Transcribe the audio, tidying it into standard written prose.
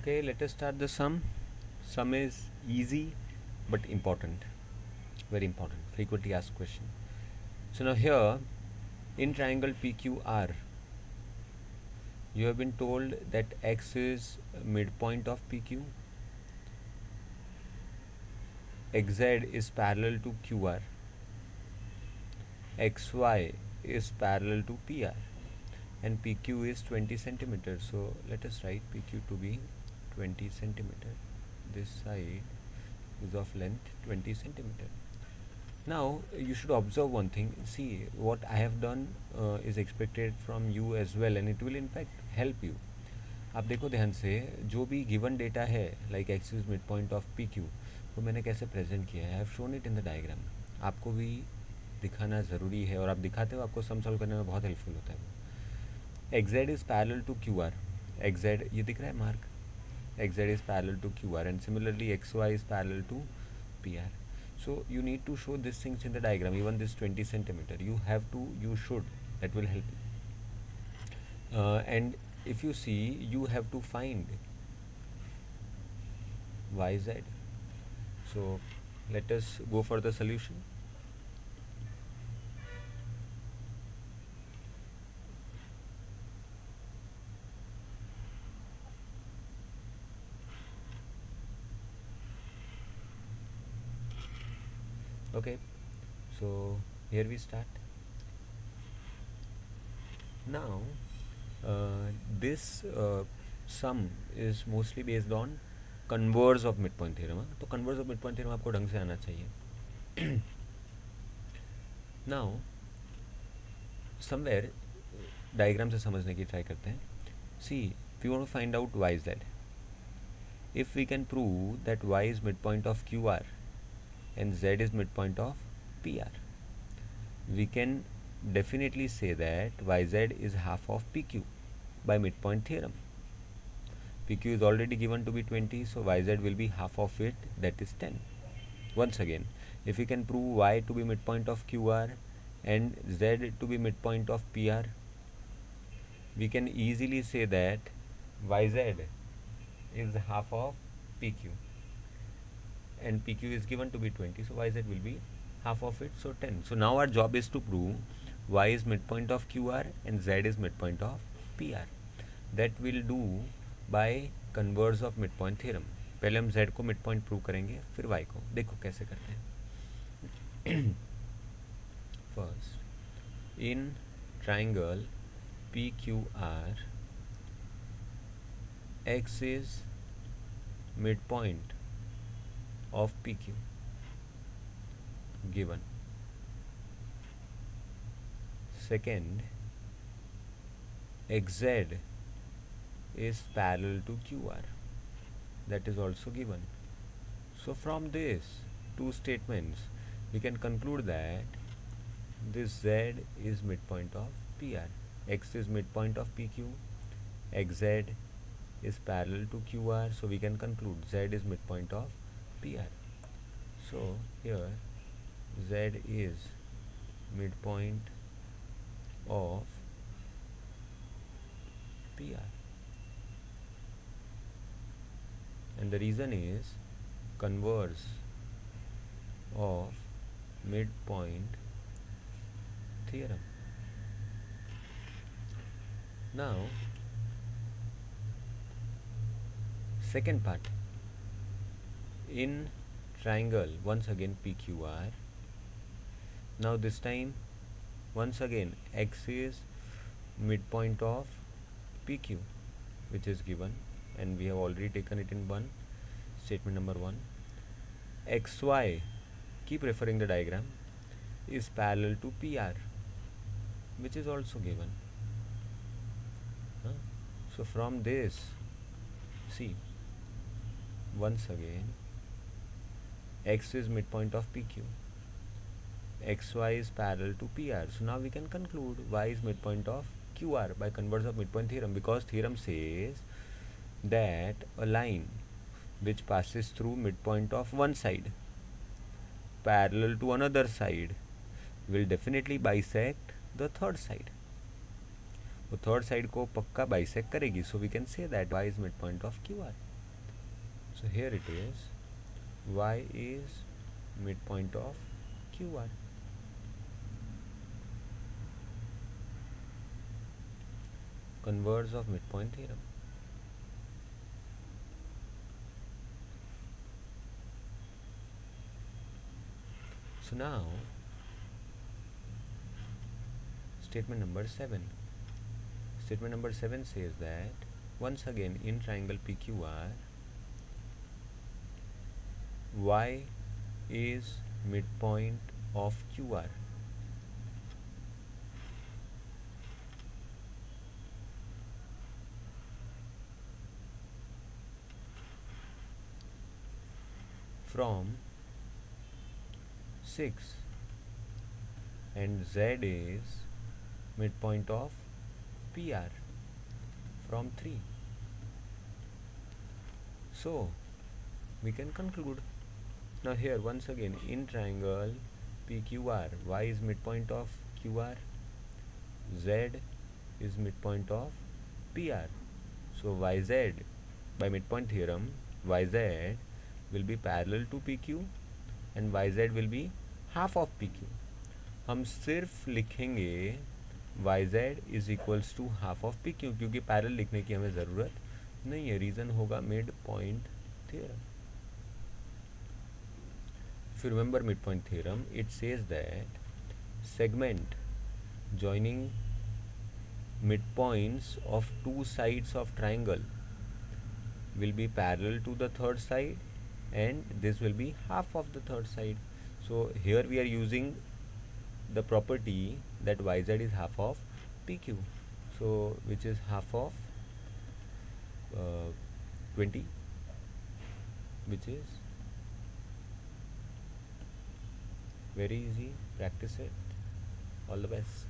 Okay, let us start the sum. Sum is easy but important, very important, frequently asked question. So now here in triangle PQR, you have been told that x is midpoint of PQ, xz is parallel to QR, xy is parallel to PR, and PQ is 20 centimeters. So let us write PQ to be 20 centimeter. This side is of length 20 centimeter. Now you should observe one thing. See, what I have done is expected from you as well, and it will in fact help you. आप देखो ध्यान से, जो भी given data है like x is mid point of P Q, वो मैंने कैसे प्रेजेंट किया है, I have shown it in the diagram. आपको भी दिखाना ज़रूरी है, और आप दिखाते हो आपको सम सॉल्व करने में बहुत हेल्पफुल होता है वो. X Z is parallel to Q R. X Z ये दिख रहा है mark, X Z is parallel to Q R, and similarly X Y is parallel to P R. So you need to show these things in the diagram, even this 20 centimeter. You should, that will help you. And if you see, you have to find yz. So let us go for the solution. Okay, so here we start. Now this sum is mostly based on converse of midpoint theorem. तो converse of midpoint theorem आपको ढंग से आना चाहिए. Now somewhere diagram से समझने की try करते हैं. See, we want to find out yz. If we can prove that y is midpoint of QR and z is midpoint of PR, we can definitely say that yz is half of PQ by midpoint theorem. PQ is already given to be 20, so yz will be half of it, that is 10. Once again, if we can prove y to be midpoint of QR and z to be midpoint of PR, we can easily say that yz is half of PQ, and PQ is given to be 20, so yz will be half of it, so 10. So now our job is to prove y is midpoint of QR and z is midpoint of PR. That we'll do by converse of midpoint theorem. पहले हम z को midpoint prove करेंगे, फिर y को. देखो कैसे करते हैं. First, in triangle PQR, x is midpoint of PQ given. Second, xz is parallel to QR, that is also given. So from these two statements we can conclude that this z is midpoint of PR, x is midpoint of PQ, xz is parallel to QR, so we can conclude z is midpoint of PR. So here z is midpoint of PR, and the reason is converse of midpoint theorem. Now second part, in triangle once again PQR. Now this time once again x is midpoint of PQ, which is given, and we have already taken it in one statement number 1. xy, keep referring the diagram, is parallel to PR, which is also given. So from this, see, once again x is midpoint of PQ, xy is parallel to PR. So now we can conclude y is midpoint of QR by converse of midpoint theorem, because theorem says that a line which passes through midpoint of one side parallel to another side will definitely bisect the third side. वो third side को पक्का bisect करेगी. So we can say that y is midpoint of QR. So here it is, y is midpoint of QR. Converse of midpoint theorem. So now, statement number 7. Statement number 7 says that once again in triangle PQR, y is midpoint of QR. From 6 and z is midpoint of PR from 3. So we can conclude. Now here once again in triangle PQR, y is midpoint of QR, z is midpoint of PR. So yz, by midpoint theorem, yz will be parallel to PQ and yz will be half of PQ. हम सिर्फ लिखेंगे yz is equals to half of P Q, क्योंकि parallel लिखने की हमें ज़रूरत नहीं है. रीज़न होगा mid point theorem. If you remember midpoint theorem, it says that segment joining midpoints of two sides of triangle will be parallel to the third side and this will be half of the third side. So here we are using the property that yz is half of pq, so which is half of 20, which is very easy. Practice it. All the best.